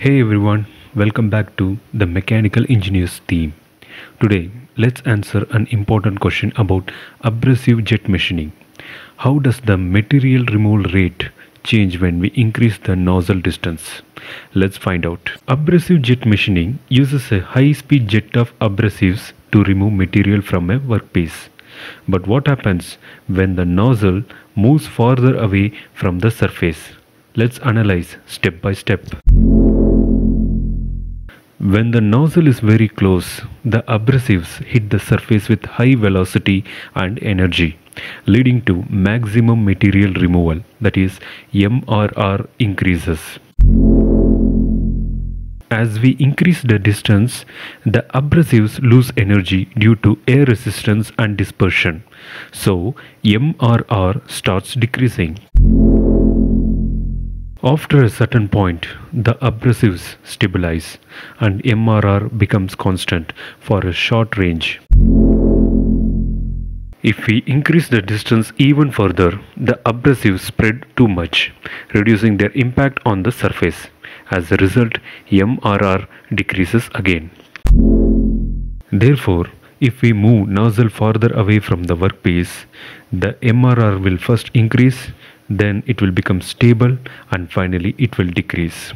Hey everyone, welcome back to the Mechanical Engineers theme. Today, let's answer an important question about abrasive jet machining. How does the material removal rate change when we increase the nozzle distance? Let's find out. Abrasive jet machining uses a high-speed jet of abrasives to remove material from a workpiece. But what happens when the nozzle moves farther away from the surface? Let's analyze step by step. When the nozzle is very close, the abrasives hit the surface with high velocity and energy, leading to maximum material removal, that is, MRR increases. As we increase the distance, the abrasives lose energy due to air resistance and dispersion, so MRR starts decreasing. After a certain point, the abrasives stabilize and MRR becomes constant for a short range. If we increase the distance even further, the abrasives spread too much, reducing their impact on the surface. As a result, MRR decreases again. Therefore, if we move nozzle farther away from the workpiece, the MRR will first increase, then it will become stable, and finally it will decrease.